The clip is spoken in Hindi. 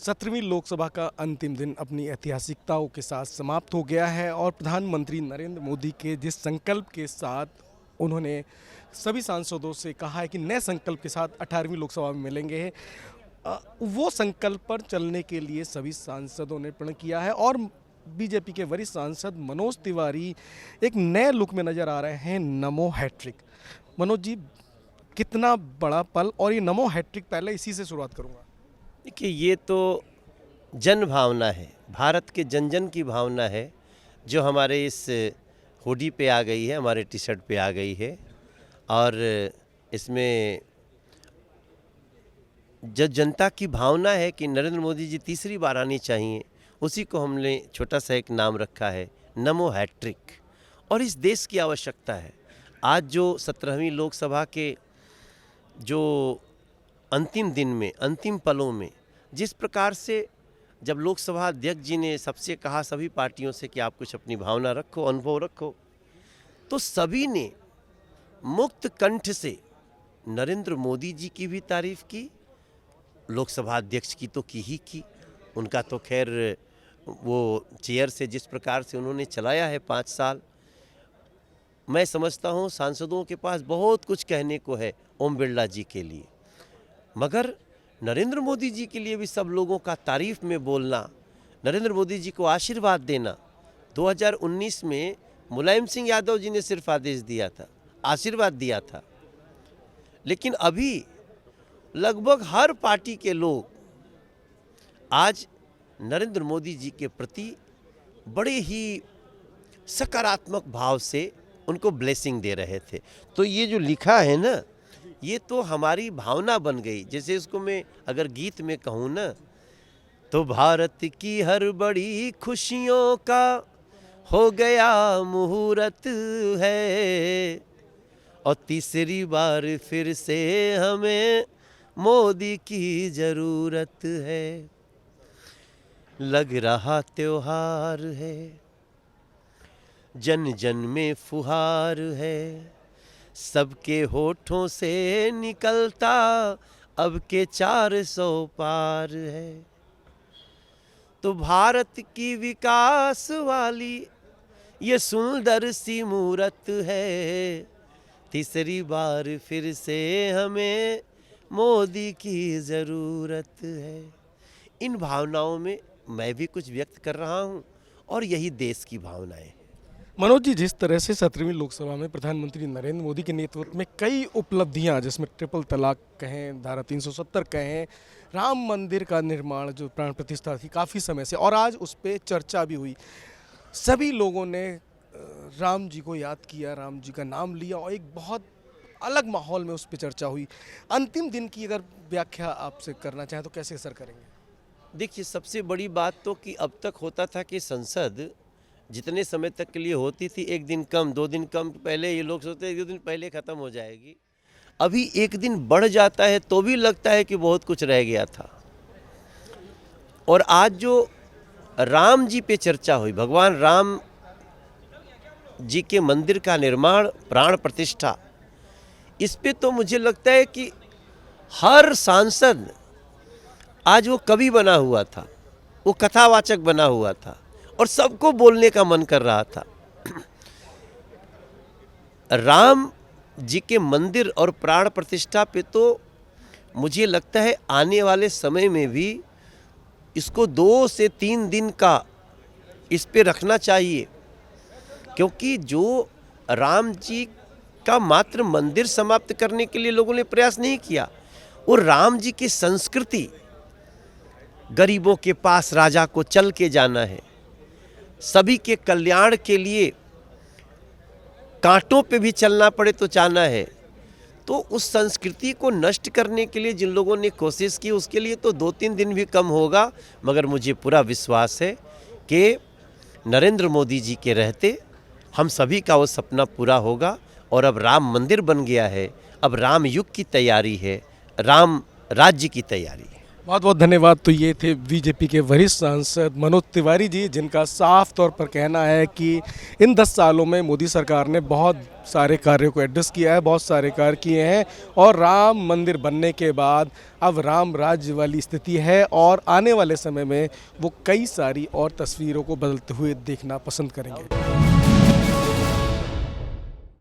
17वीं लोकसभा का अंतिम दिन अपनी ऐतिहासिकताओं के साथ समाप्त हो गया है और प्रधानमंत्री नरेंद्र मोदी के जिस संकल्प के साथ उन्होंने सभी सांसदों से कहा है कि नए संकल्प के साथ 18वीं लोकसभा में मिलेंगे, वो संकल्प पर चलने के लिए सभी सांसदों ने प्रण किया है। और बीजेपी के वरिष्ठ सांसद मनोज तिवारी एक नए लुक में नजर आ रहे हैं, नमो हैट्रिक। मनोज जी, कितना बड़ा पल, और ये नमो हैट्रिक पहले इसी से शुरुआत करूंगा। देखिए, ये तो जन भावना है, भारत के जन जन की भावना है जो हमारे इस हुडी पे आ गई है, हमारे टी शर्ट पे आ गई है। और इसमें जो जनता की भावना है कि नरेंद्र मोदी जी तीसरी बार आनी चाहिए, उसी को हमने छोटा सा एक नाम रखा है, नमो हैट्रिक। और इस देश की आवश्यकता है। आज जो 17वीं लोकसभा के जो अंतिम दिन में, अंतिम पलों में, जिस प्रकार से जब लोकसभा अध्यक्ष जी ने सबसे कहा, सभी पार्टियों से, कि आप कुछ अपनी भावना रखो, अनुभव रखो, तो सभी ने मुक्त कंठ से नरेंद्र मोदी जी की भी तारीफ की, लोकसभा अध्यक्ष की तो की ही की। उनका तो खैर वो चेयर से जिस प्रकार से उन्होंने चलाया है 5 साल, मैं समझता हूँ सांसदों के पास बहुत कुछ कहने को है ओम बिरला जी के लिए, मगर नरेंद्र मोदी जी के लिए भी सब लोगों का तारीफ में बोलना, नरेंद्र मोदी जी को आशीर्वाद देना। 2019 में मुलायम सिंह यादव जी ने सिर्फ आदेश दिया था, आशीर्वाद दिया था, लेकिन अभी लगभग हर पार्टी के लोग आज नरेंद्र मोदी जी के प्रति बड़े ही सकारात्मक भाव से उनको ब्लेसिंग दे रहे थे। तो ये जो लिखा है ना, ये तो हमारी भावना बन गई। जैसे इसको मैं अगर गीत में कहूँ ना, तो भारत की हर बड़ी खुशियों का हो गया मुहूर्त है, और तीसरी बार फिर से हमें मोदी की जरूरत है। लग रहा त्योहार है, जन जन में फुहार है, सबके होठों से निकलता अब के 400 पार है। तो भारत की विकास वाली ये सुंदर सी मूरत है, तीसरी बार फिर से हमें मोदी की ज़रूरत है। इन भावनाओं में मैं भी कुछ व्यक्त कर रहा हूँ, और यही देश की भावनाएं हैं। मनोज जी, जिस तरह से 17वीं लोकसभा में प्रधानमंत्री नरेंद्र मोदी के नेतृत्व में कई उपलब्धियां, जिसमें ट्रिपल तलाक कहें, धारा 370 कहें, राम मंदिर का निर्माण जो प्राण प्रतिष्ठा थी काफ़ी समय से, और आज उस पर चर्चा भी हुई, सभी लोगों ने राम जी को याद किया, राम जी का नाम लिया, और एक बहुत अलग माहौल में उस पर चर्चा हुई। अंतिम दिन की अगर व्याख्या आपसे करना चाहें तो कैसे असर करेंगे? देखिए, सबसे बड़ी बात तो कि अब तक होता था कि संसद जितने समय तक के लिए होती थी, 1 दिन कम, 2 दिन कम, पहले ये लोग सोचते 1 दिन पहले ख़त्म हो जाएगी। अभी 1 दिन बढ़ जाता है तो भी लगता है कि बहुत कुछ रह गया था। और आज जो राम जी पे चर्चा हुई, भगवान राम जी के मंदिर का निर्माण, प्राण प्रतिष्ठा, इस पे तो मुझे लगता है कि हर सांसद आज वो कवि बना हुआ था, वो कथावाचक बना हुआ था, और सबको बोलने का मन कर रहा था। राम जी के मंदिर और प्राण प्रतिष्ठा पे तो मुझे लगता है आने वाले समय में भी इसको 2 से 3 दिन का इस पे रखना चाहिए, क्योंकि जो राम जी का मात्र मंदिर समाप्त करने के लिए लोगों ने प्रयास नहीं किया, वो राम जी की संस्कृति, गरीबों के पास राजा को चल के जाना है, सभी के कल्याण के लिए कांटों पे भी चलना पड़े तो जाना है। तो उस संस्कृति को नष्ट करने के लिए जिन लोगों ने कोशिश की, उसके लिए तो 2-3 दिन भी कम होगा, मगर मुझे पूरा विश्वास है कि नरेंद्र मोदी जी के रहते हम सभी का वो सपना पूरा होगा। और अब राम मंदिर बन गया है, अब राम युग की तैयारी है, राम राज्य की तैयारी है। बहुत बहुत धन्यवाद। तो ये थे बीजेपी के वरिष्ठ सांसद मनोज तिवारी जी, जिनका साफ तौर पर कहना है कि इन 10 सालों में मोदी सरकार ने बहुत सारे कार्यों को एड्रेस किया है, बहुत सारे कार्य किए हैं और राम मंदिर बनने के बाद अब राम राज्य वाली स्थिति है और आने वाले समय में वो कई सारी और तस्वीरों को बदलते हुए देखना पसंद करेंगे।